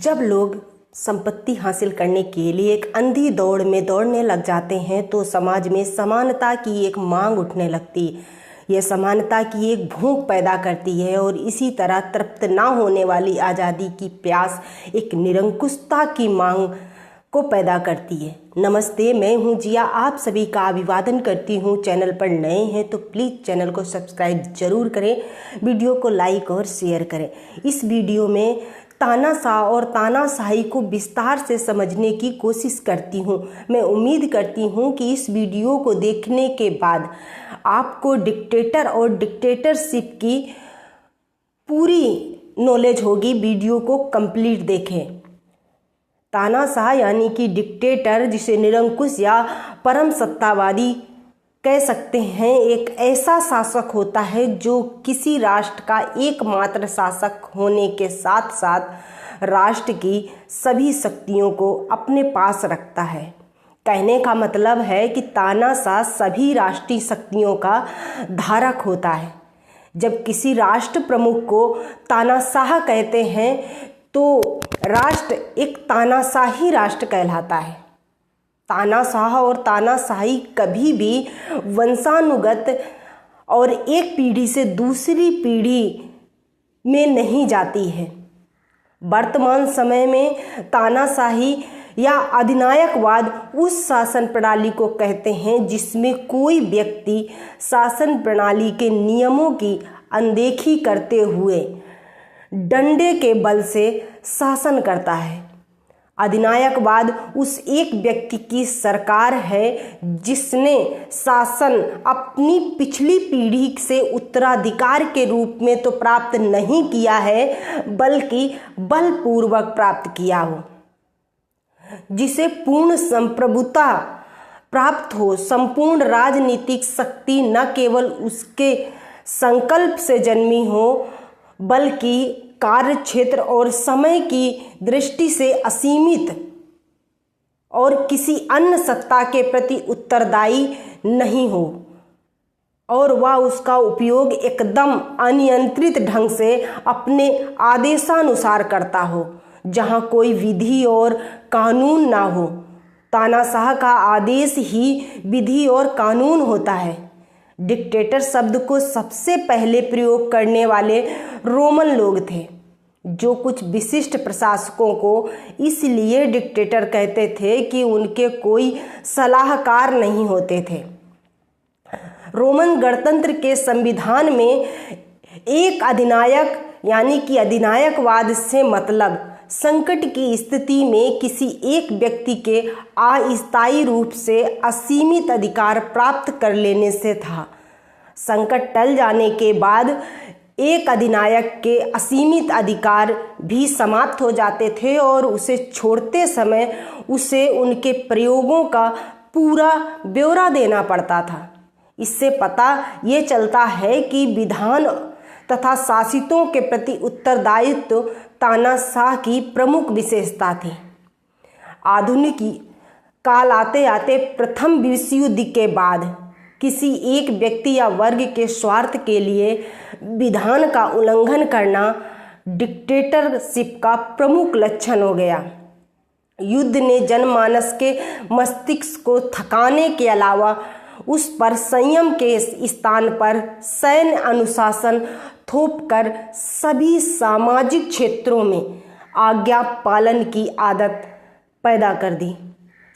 जब लोग संपत्ति हासिल करने के लिए एक अंधी दौड़ में दौड़ने लग जाते हैं तो समाज में समानता की एक मांग उठने लगती है। यह समानता की एक भूख पैदा करती है और इसी तरह तृप्त ना होने वाली आज़ादी की प्यास एक निरंकुशता की मांग को पैदा करती है। नमस्ते, मैं हूं जिया, आप सभी का अभिवादन करती हूं। चैनल पर नए हैं तो प्लीज़ चैनल को सब्सक्राइब जरूर करें, वीडियो को लाइक और शेयर करें। इस वीडियो में तानाशाह और तानाशाही को विस्तार से समझने की कोशिश करती हूं। मैं उम्मीद करती हूं कि इस वीडियो को देखने के बाद आपको डिक्टेटर और डिक्टेटरशिप की पूरी नॉलेज होगी। वीडियो को कंप्लीट देखें। तानाशाह यानी कि डिक्टेटर, जिसे निरंकुश या परम सत्तावादी कह सकते हैं, एक ऐसा शासक होता है जो किसी राष्ट्र का एकमात्र शासक होने के साथ साथ राष्ट्र की सभी शक्तियों को अपने पास रखता है। कहने का मतलब है कि तानाशाह सभी राष्ट्रीय शक्तियों का धारक होता है। जब किसी राष्ट्र प्रमुख को तानाशाह कहते हैं तो राष्ट्र एक तानाशाही राष्ट्र कहलाता है। तानाशाह और तानाशाही कभी भी वंशानुगत और एक पीढ़ी से दूसरी पीढ़ी में नहीं जाती है। वर्तमान समय में तानाशाही या अधिनायकवाद उस शासन प्रणाली को कहते हैं जिसमें कोई व्यक्ति शासन प्रणाली के नियमों की अनदेखी करते हुए डंडे के बल से शासन करता है। अधिनायकवाद उस एक व्यक्ति की सरकार है जिसने शासन अपनी पिछली पीढ़ी से उत्तराधिकार के रूप में तो प्राप्त नहीं किया है बल्कि बलपूर्वक प्राप्त किया हो, जिसे पूर्ण संप्रभुता प्राप्त हो। संपूर्ण राजनीतिक शक्ति न केवल उसके संकल्प से जन्मी हो बल्कि कार्य क्षेत्र और समय की दृष्टि से असीमित और किसी अन्य सत्ता के प्रति उत्तरदायी नहीं हो और वह उसका उपयोग एकदम अनियंत्रित ढंग से अपने आदेशानुसार करता हो, जहां कोई विधि और कानून ना हो। तानाशाह का आदेश ही विधि और कानून होता है। डिक्टेटर शब्द को सबसे पहले प्रयोग करने वाले रोमन लोग थे, जो कुछ विशिष्ट प्रशासकों को इसलिए डिक्टेटर कहते थे कि उनके कोई सलाहकार नहीं होते थे। रोमन गणतंत्र के संविधान में एक अधिनायक यानी कि अधिनायकवाद से मतलब संकट की स्थिति में किसी एक व्यक्ति के अस्थायी रूप से असीमित अधिकार प्राप्त कर लेने से था। संकट टल जाने के बाद एक अधिनायक के असीमित अधिकार भी समाप्त हो जाते थे और उसे छोड़ते समय उसे उनके प्रयोगों का पूरा ब्यौरा देना पड़ता था। इससे पता ये चलता है कि विधान तथा शासितों के प्रति उत्तरदायित्व तानाशाह की प्रमुख विशेषता थी। आधुनिक काल आते आते प्रथम विश्व युद्ध के बाद किसी एक व्यक्ति या वर्ग के स्वार्थ के लिए विधान का उल्लंघन करना डिक्टेटरशिप का प्रमुख लक्षण हो गया। युद्ध ने जनमानस के मस्तिष्क को थकाने के अलावा उस पर संयम के स्थान पर सैन्य अनुशासन थोपकर सभी सामाजिक क्षेत्रों में आज्ञा पालन की आदत पैदा कर दी।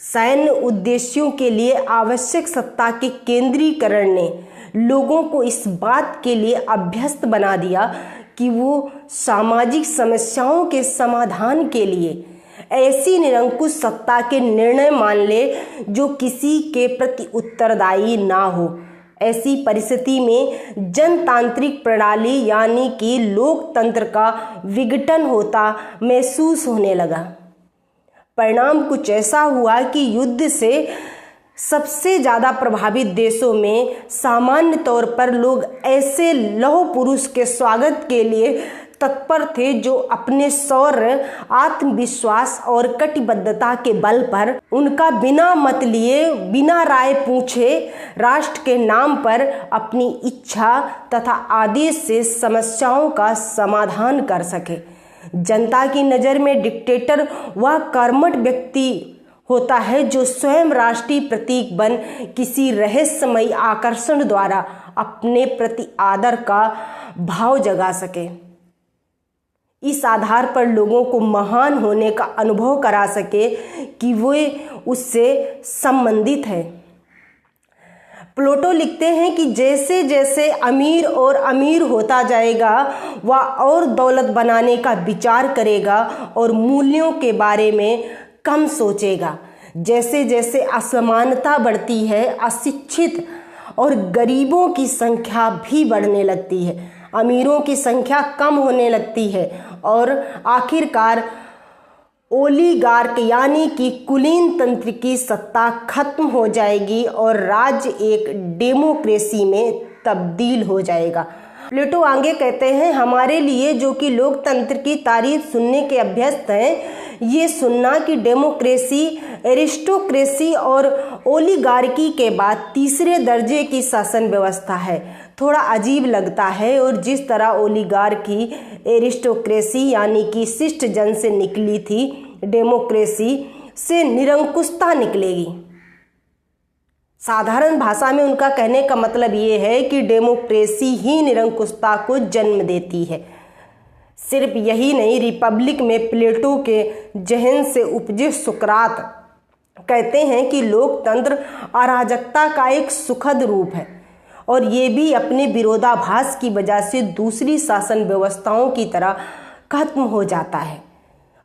सैन्य उद्देश्यों के लिए आवश्यक सत्ता के केंद्रीकरण ने लोगों को इस बात के लिए अभ्यस्त बना दिया कि वो सामाजिक समस्याओं के समाधान के लिए ऐसी निरंकुश सत्ता के निर्णय मान ले जो किसी के प्रति उत्तरदायी ना हो। ऐसी परिस्थिति में जनतांत्रिक प्रणाली यानी कि लोकतंत्र का विघटन होता महसूस होने लगा। परिणाम कुछ ऐसा हुआ कि युद्ध से सबसे ज़्यादा प्रभावित देशों में सामान्य तौर पर लोग ऐसे लौह पुरुष के स्वागत के लिए तत्पर थे जो अपने शौर्य, आत्मविश्वास और कटिबद्धता के बल पर उनका बिना मत लिए, बिना राय पूछे राष्ट्र के नाम पर अपनी इच्छा तथा आदेश से समस्याओं का समाधान कर सके। जनता की नज़र में डिक्टेटर वह कर्मठ व्यक्ति होता है जो स्वयं राष्ट्रीय प्रतीक बन किसी रहस्यमयी आकर्षण द्वारा अपने प्रति आदर का भाव जगा सके, इस आधार पर लोगों को महान होने का अनुभव करा सके कि वे उससे संबंधित है। प्लेटो लिखते हैं कि जैसे जैसे अमीर होता जाएगा वह और दौलत बनाने का विचार करेगा और मूल्यों के बारे में कम सोचेगा। जैसे जैसे असमानता बढ़ती है, अशिक्षित और गरीबों की संख्या भी बढ़ने लगती है, अमीरों की संख्या कम होने लगती है और आखिरकार ओलिगार्क यानी कि कुलीन तंत्र की सत्ता खत्म हो जाएगी और राज्य एक डेमोक्रेसी में तब्दील हो जाएगा। प्लेटो आगे कहते हैं, हमारे लिए जो कि लोकतंत्र की तारीफ सुनने के अभ्यस्त हैं, ये सुनना कि डेमोक्रेसी एरिस्टोक्रेसी और ओलिगार्की के बाद तीसरे दर्जे की शासन व्यवस्था है, थोड़ा अजीब लगता है। और जिस तरह ओलिगार्की एरिस्टोक्रेसी यानी कि शिष्ट जन से निकली थी, डेमोक्रेसी से निरंकुशता निकलेगी। साधारण भाषा में उनका कहने का मतलब ये है कि डेमोक्रेसी ही निरंकुशता को जन्म देती है। सिर्फ यही नहीं, रिपब्लिक में प्लेटो के जहन से उपजे सुकरात कहते हैं कि लोकतंत्र अराजकता का एक सुखद रूप है और ये भी अपने विरोधाभास की वजह से दूसरी शासन व्यवस्थाओं की तरह खत्म हो जाता है।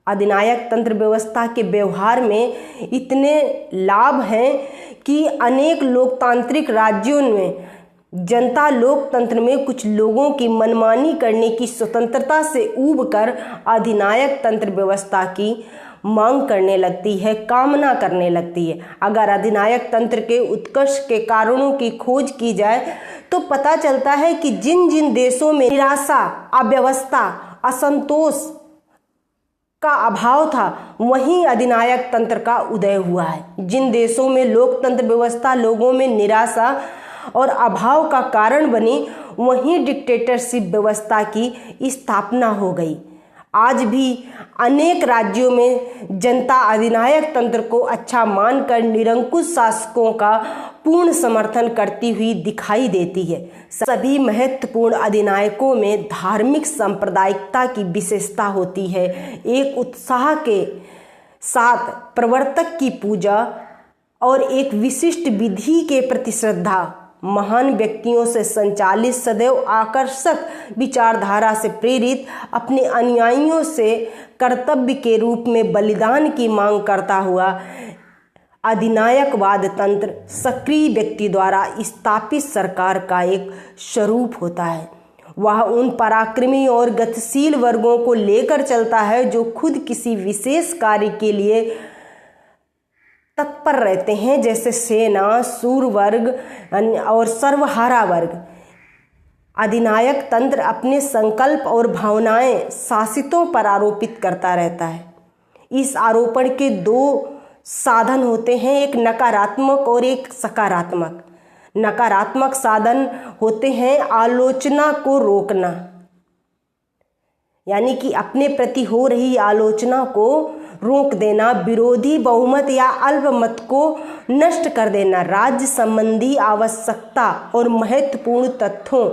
अधिनायक तंत्र व्यवस्था के व्यवहार में इतने लाभ हैं कि अनेक लोकतांत्रिक राज्यों में जनता लोकतंत्र में कुछ लोगों की मनमानी करने की स्वतंत्रता से ऊबकर अधिनायक तंत्र व्यवस्था की मांग करने लगती है, कामना करने लगती है। अगर अधिनायक तंत्र के उत्कर्ष के कारणों की खोज की जाए तो पता चलता है कि जिन जिन देशों में निराशा, अव्यवस्था, असंतोष का अभाव था, वहीं अधिनायक तंत्र का उदय हुआ है। जिन देशों में लोकतंत्र व्यवस्था लोगों में निराशा और अभाव का कारण बनी, वहीं डिक्टेटरशिप व्यवस्था की स्थापना हो गई। आज भी अनेक राज्यों में जनता अधिनायक तंत्र को अच्छा मानकर निरंकुश शासकों का पूर्ण समर्थन करती हुई दिखाई देती है। सभी महत्वपूर्ण अधिनायकों में धार्मिक सांप्रदायिकता की विशेषता होती है। एक उत्साह के साथ प्रवर्तक की पूजा और एक विशिष्ट विधि के प्रति श्रद्धा, महान व्यक्तियों से संचालित, सदैव आकर्षक विचारधारा से प्रेरित, अपने अनुयायियों से कर्तव्य के रूप में बलिदान की मांग करता हुआ अधिनायकवाद तंत्र सक्रिय व्यक्ति द्वारा स्थापित सरकार का एक स्वरूप होता है। वह उन पराक्रमी और गतिशील वर्गों को लेकर चलता है जो खुद किसी विशेष कार्य के लिए तत्पर रहते हैं, जैसे सेना, सूर वर्ग और सर्वहारा वर्ग। अधिनायक तंत्र अपने संकल्प और भावनाएं शासितों पर आरोपित करता रहता है। इस आरोपण के दो साधन होते हैं, एक नकारात्मक और एक सकारात्मक। नकारात्मक साधन होते हैं आलोचना को रोकना, यानी कि अपने प्रति हो रही आलोचना को रोक देना, विरोधी बहुमत या अल्पमत को नष्ट कर देना, राज्य संबंधी आवश्यकता और महत्वपूर्ण तथ्यों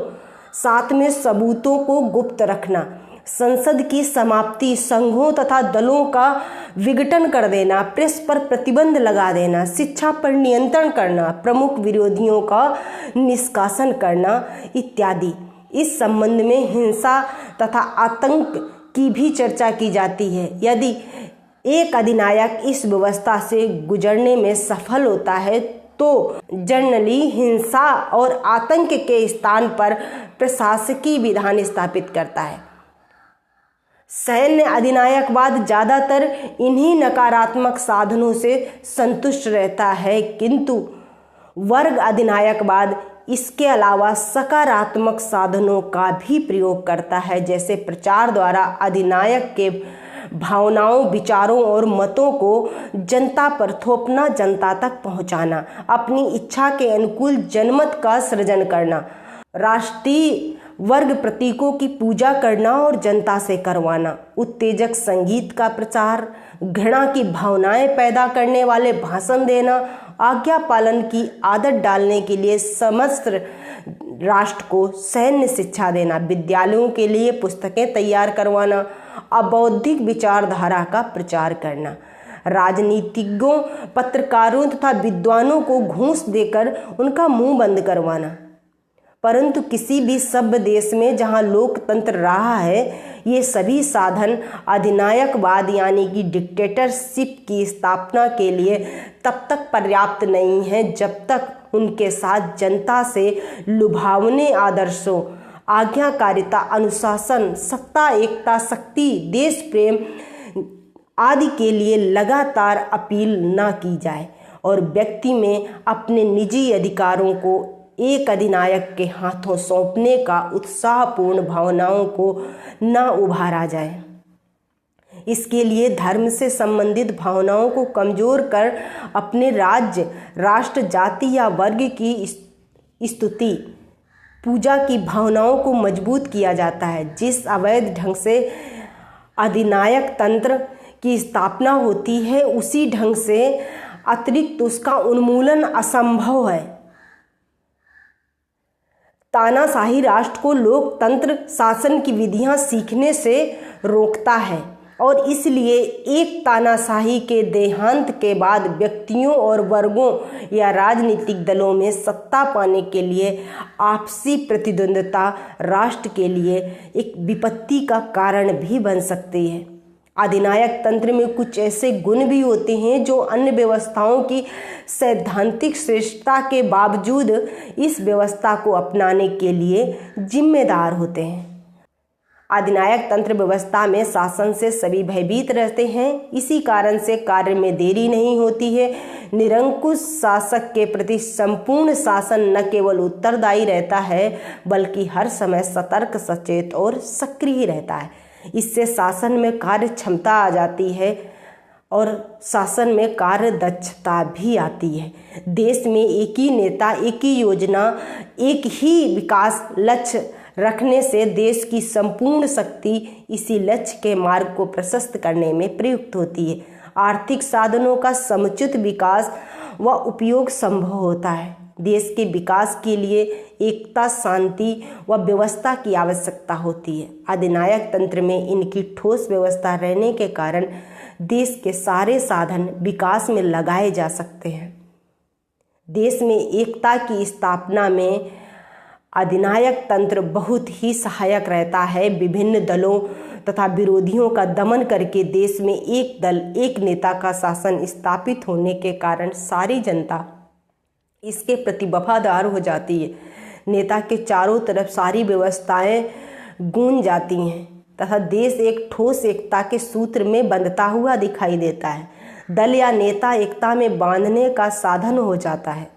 साथ में सबूतों को गुप्त रखना, संसद की समाप्ति, संघों तथा दलों का विघटन कर देना, प्रेस पर प्रतिबंध लगा देना, शिक्षा पर नियंत्रण करना, प्रमुख विरोधियों का निष्कासन करना इत्यादि। इस संबंध में हिंसा तथा आतंक की भी चर्चा की जाती है। यदि एक अधिनायक इस व्यवस्था से गुजरने में सफल होता है तो जनरली हिंसा और आतंक के स्थान पर प्रशासकीय विधान स्थापित करता है। सैन्य अधिनायकवाद ज़्यादातर इन्हीं नकारात्मक साधनों से संतुष्ट रहता है, किंतु वर्ग अधिनायकवाद इसके अलावा सकारात्मक साधनों का भी प्रयोग करता है, जैसे प्रचार द्वारा अधिनायक के भावनाओं, विचारों और मतों को जनता पर थोपना, जनता तक पहुंचाना, अपनी इच्छा के अनुकूल जनमत का सृजन करना, राष्ट्रीय वर्ग प्रतीकों की पूजा करना और जनता से करवाना, उत्तेजक संगीत का प्रचार, घृणा की भावनाएं पैदा करने वाले भाषण देना, आज्ञा पालन की आदत डालने के लिए समस्त राष्ट्र को सैन्य शिक्षा देना, विद्यालयों के लिए पुस्तकें तैयार करवाना, अबौद्धिक विचारधारा का प्रचार करना, राजनीतिज्ञों, पत्रकारों तथा विद्वानों को घूस देकर उनका मुंह बंद करवाना। परंतु किसी भी सभ्य देश में जहां लोकतंत्र रहा है, ये सभी साधन अधिनायकवाद यानी कि डिक्टेटरशिप की स्थापना के लिए तब तक पर्याप्त नहीं है जब तक उनके साथ जनता से लुभावने आदर्शों, आज्ञाकारिता, अनुशासन, सत्ता, एकता, शक्ति, देश प्रेम आदि के लिए लगातार अपील न की जाए और व्यक्ति में अपने निजी अधिकारों को एक अधिनायक के हाथों सौंपने का उत्साहपूर्ण भावनाओं को न उभारा जाए। इसके लिए धर्म से संबंधित भावनाओं को कमजोर कर अपने राज्य, राष्ट्र, जाति या वर्ग की स्तुति, पूजा की भावनाओं को मजबूत किया जाता है। जिस अवैध ढंग से अधिनायक तंत्र की स्थापना होती है, उसी ढंग से अतिरिक्त उसका उन्मूलन असंभव है। तानाशाही राष्ट्र को लोकतंत्र शासन की विधियां सीखने से रोकता है और इसलिए एक तानाशाही के देहांत के बाद व्यक्तियों और वर्गों या राजनीतिक दलों में सत्ता पाने के लिए आपसी प्रतिद्वंद्विता राष्ट्र के लिए एक विपत्ति का कारण भी बन सकती है। अधिनायक तंत्र में कुछ ऐसे गुण भी होते हैं जो अन्य व्यवस्थाओं की सैद्धांतिक श्रेष्ठता के बावजूद इस व्यवस्था को अपनाने के लिए जिम्मेदार होते हैं। अधिनायक तंत्र व्यवस्था में शासन से सभी भयभीत रहते हैं, इसी कारण से कार्य में देरी नहीं होती है। निरंकुश शासक के प्रति संपूर्ण शासन न केवल उत्तरदायी रहता है बल्कि हर समय सतर्क, सचेत और सक्रिय रहता है। इससे शासन में कार्य क्षमता आ जाती है और शासन में कार्य दक्षता भी आती है। देश में एक ही नेता, एक ही योजना, एक ही विकास लक्ष्य रखने से देश की संपूर्ण शक्ति इसी लक्ष्य के मार्ग को प्रशस्त करने में प्रयुक्त होती है। आर्थिक साधनों का समुचित विकास व उपयोग संभव होता है। देश के विकास के लिए एकता, शांति व व्यवस्था की आवश्यकता होती है। अधिनायक तंत्र में इनकी ठोस व्यवस्था रहने के कारण देश के सारे साधन विकास में लगाए जा सकते हैं। देश में एकता की स्थापना में अधिनायक तंत्र बहुत ही सहायक रहता है। विभिन्न दलों तथा विरोधियों का दमन करके देश में एक दल, एक नेता का शासन स्थापित होने के कारण सारी जनता इसके प्रति वफादार हो जाती है। नेता के चारों तरफ सारी व्यवस्थाएं गूंज जाती हैं तथा देश एक ठोस एकता के सूत्र में बंधता हुआ दिखाई देता है। दल या नेता एकता में बांधने का साधन हो जाता है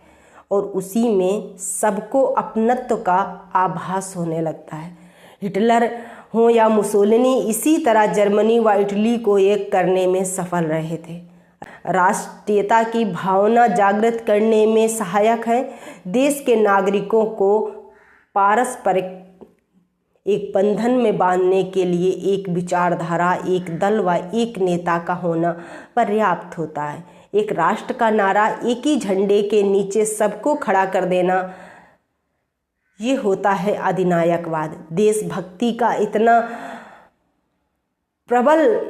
और उसी में सबको अपनत्व का आभास होने लगता है। हिटलर हो या मुसोलिनी इसी तरह जर्मनी व इटली को एक करने में सफल रहे थे। राष्ट्रीयता की भावना जागृत करने में सहायक है। देश के नागरिकों को पारस्परिक एक बंधन में बांधने के लिए एक विचारधारा, एक दल व एक नेता का होना पर्याप्त होता है। एक राष्ट्र का नारा, एक ही झंडे के नीचे सबको खड़ा कर देना, ये होता है अधिनायकवाद। देशभक्ति का इतना प्रबल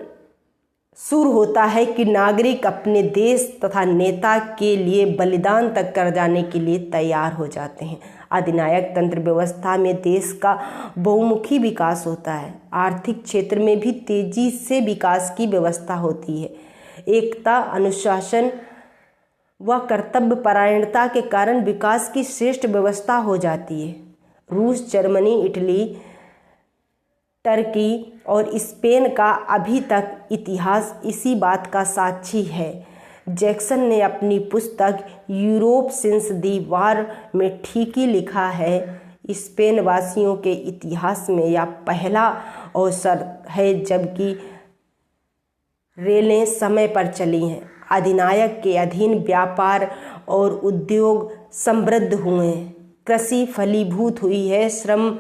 सुर होता है कि नागरिक अपने देश तथा नेता के लिए बलिदान तक कर जाने के लिए तैयार हो जाते हैं। अधिनायक तंत्र व्यवस्था में देश का बहुमुखी विकास होता है। आर्थिक क्षेत्र में भी तेजी से विकास की व्यवस्था होती है। एकता, अनुशासन व कर्तव्य परायणता के कारण विकास की श्रेष्ठ व्यवस्था हो जाती है। रूस, जर्मनी, इटली, टर्की और स्पेन का अभी तक इतिहास इसी बात का साक्षी है। जैक्सन ने अपनी पुस्तक यूरोप सिंस दी वार में ठीक ही लिखा है, स्पेन वासियों के इतिहास में यह पहला अवसर है जबकि रेलें समय पर चली हैं। अधिनायक के अधीन व्यापार और उद्योग समृद्ध हुए हैं, कृषि फलीभूत हुई है, श्रम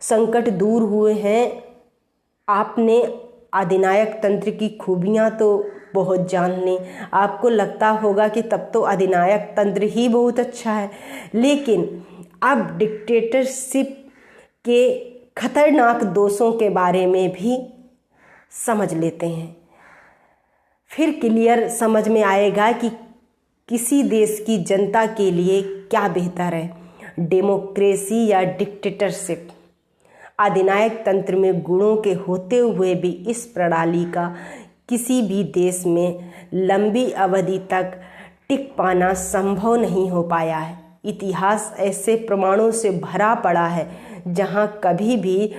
संकट दूर हुए हैं। आपने अधिनायक तंत्र की खूबियाँ तो बहुत जान ली। आपको लगता होगा कि तब तो अधिनायक तंत्र ही बहुत अच्छा है, लेकिन अब डिक्टेटरशिप के खतरनाक दोषों के बारे में भी समझ लेते हैं। फिर क्लियर समझ में आएगा कि किसी देश की जनता के लिए क्या बेहतर है, डेमोक्रेसी या डिक्टेटरशिप। अधिनायक तंत्र में गुणों के होते हुए भी इस प्रणाली का किसी भी देश में लंबी अवधि तक टिक पाना संभव नहीं हो पाया है। इतिहास ऐसे प्रमाणों से भरा पड़ा है जहां कभी भी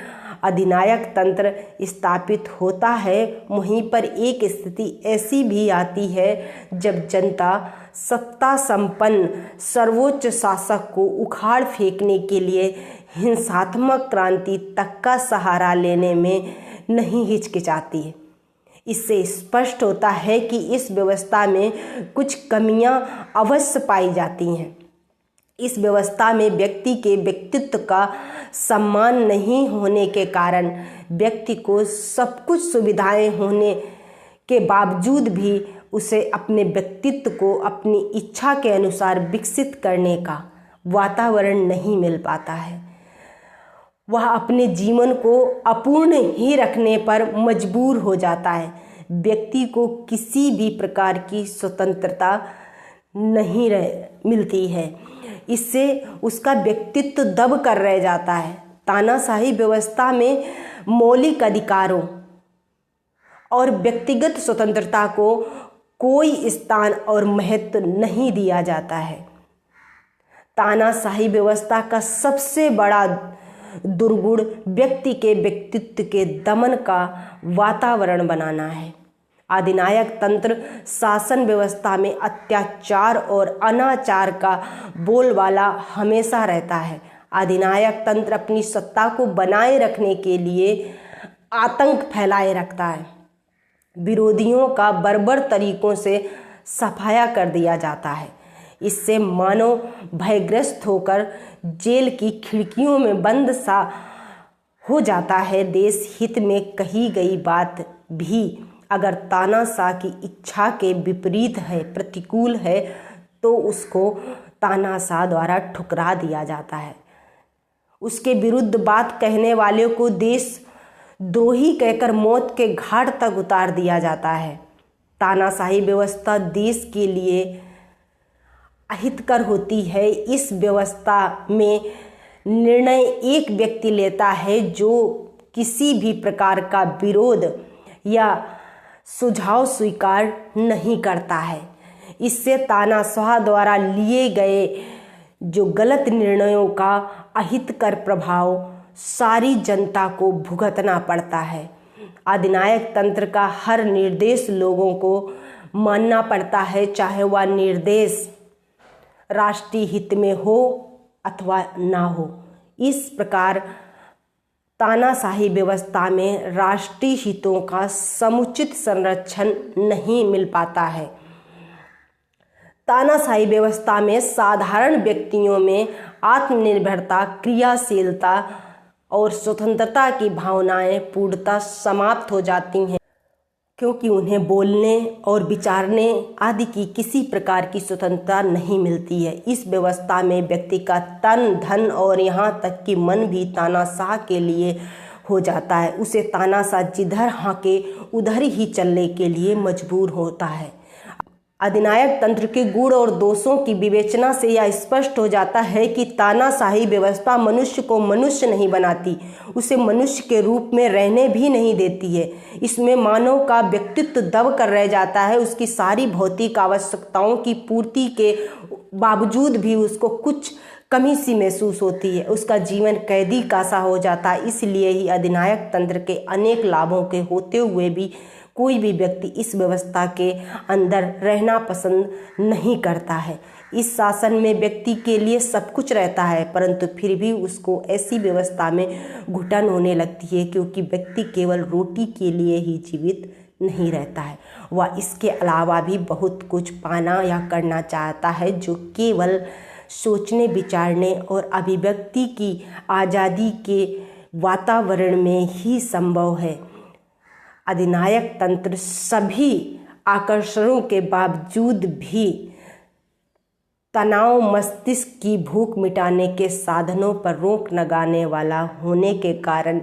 अधिनायक तंत्र स्थापित होता है, वहीं पर एक स्थिति ऐसी भी आती है जब जनता सत्ता संपन्न सर्वोच्च शासक को उखाड़ फेंकने के लिए हिंसात्मक क्रांति तक का सहारा लेने में नहीं हिचकिचाती है। इससे स्पष्ट होता है कि इस व्यवस्था में कुछ कमियां अवश्य पाई जाती हैं। इस व्यवस्था में व्यक्ति के व्यक्तित्व का सम्मान नहीं होने के कारण व्यक्ति को सब कुछ सुविधाएं होने के बावजूद भी उसे अपने व्यक्तित्व को अपनी इच्छा के अनुसार विकसित करने का वातावरण नहीं मिल पाता है। वह अपने जीवन को अपूर्ण ही रखने पर मजबूर हो जाता है। व्यक्ति को किसी भी प्रकार की स्वतंत्रता नहीं मिलती है। इससे उसका व्यक्तित्व दब कर रह जाता है। तानाशाही व्यवस्था में मौलिक अधिकारों और व्यक्तिगत स्वतंत्रता को कोई स्थान और महत्व नहीं दिया जाता है। तानाशाही व्यवस्था का सबसे बड़ा दुर्गुण व्यक्ति के व्यक्तित्व के दमन का वातावरण बनाना है। अधिनायक तंत्र शासन व्यवस्था में अत्याचार और अनाचार का बोलबाला हमेशा रहता है। अधिनायक तंत्र अपनी सत्ता को बनाए रखने के लिए आतंक फैलाए रखता है। विरोधियों का बर्बर तरीकों से सफाया कर दिया जाता है। इससे मानव भयग्रस्त होकर जेल की खिड़कियों में बंद सा हो जाता है। देश हित में कही गई बात भी अगर तानाशाह की इच्छा के विपरीत है, प्रतिकूल है, तो उसको तानाशाह द्वारा ठुकरा दिया जाता है। उसके विरुद्ध बात कहने वाले को देशद्रोही कहकर मौत के घाट तक उतार दिया जाता है। तानाशाही व्यवस्था देश के लिए अहितकर होती है। इस व्यवस्था में निर्णय एक व्यक्ति लेता है जो किसी भी प्रकार का विरोध या सुझाव स्वीकार नहीं करता है। इससे तानाशाह द्वारा लिए गए जो गलत निर्णयों का अहितकर प्रभाव सारी जनता को भुगतना पड़ता है। अधिनायक तंत्र का हर निर्देश लोगों को मानना पड़ता है, चाहे वह निर्देश राष्ट्रीय हित में हो अथवा ना हो। इस प्रकार तानाशाही व्यवस्था में राष्ट्रीय हितों का समुचित संरक्षण नहीं मिल पाता है। तानाशाही व्यवस्था में साधारण व्यक्तियों में आत्मनिर्भरता, क्रियाशीलता और स्वतंत्रता की भावनाएं पूर्णतः समाप्त हो जाती हैं, क्योंकि उन्हें बोलने और विचारने आदि की किसी प्रकार की स्वतंत्रता नहीं मिलती है। इस व्यवस्था में व्यक्ति का तन, धन और यहाँ तक कि मन भी तानाशाह के लिए हो जाता है। उसे तानाशाह जिधर हाके उधर ही चलने के लिए मजबूर होता है। अधिनायक तंत्र के गुण और दोषों की विवेचना से यह स्पष्ट हो जाता है कि तानाशाही व्यवस्था मनुष्य को मनुष्य नहीं बनाती, उसे मनुष्य के रूप में रहने भी नहीं देती है। इसमें मानव का व्यक्तित्व दब कर रह जाता है। उसकी सारी भौतिक आवश्यकताओं की पूर्ति के बावजूद भी उसको कुछ कमी सी महसूस होती है। उसका जीवन कैदी का सा हो जाता है। इसलिए ही अधिनायक तंत्र के अनेक लाभों के होते हुए भी कोई भी व्यक्ति इस व्यवस्था के अंदर रहना पसंद नहीं करता है। इस शासन में व्यक्ति के लिए सब कुछ रहता है, परंतु फिर भी उसको ऐसी व्यवस्था में घुटन होने लगती है, क्योंकि व्यक्ति केवल रोटी के लिए ही जीवित नहीं रहता है। वह इसके अलावा भी बहुत कुछ पाना या करना चाहता है, जो केवल सोचने, विचारने और अभिव्यक्ति की आज़ादी के वातावरण में ही संभव है। अधिनायक तंत्र सभी आकर्षणों के बावजूद भी तनाव मस्तिष्क की भूख मिटाने के साधनों पर रोक लगाने वाला होने के कारण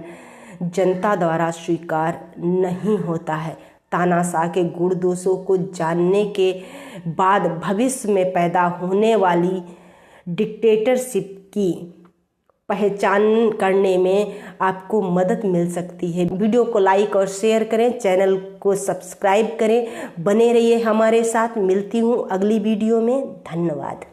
जनता द्वारा स्वीकार नहीं होता है। तानाशाह के गुण दोषों को जानने के बाद भविष्य में पैदा होने वाली डिक्टेटरशिप की पहचान करने में आपको मदद मिल सकती है। वीडियो को लाइक और शेयर करें, चैनल को सब्सक्राइब करें, बने रहिए हमारे साथ। मिलती हूँ अगली वीडियो में। धन्यवाद।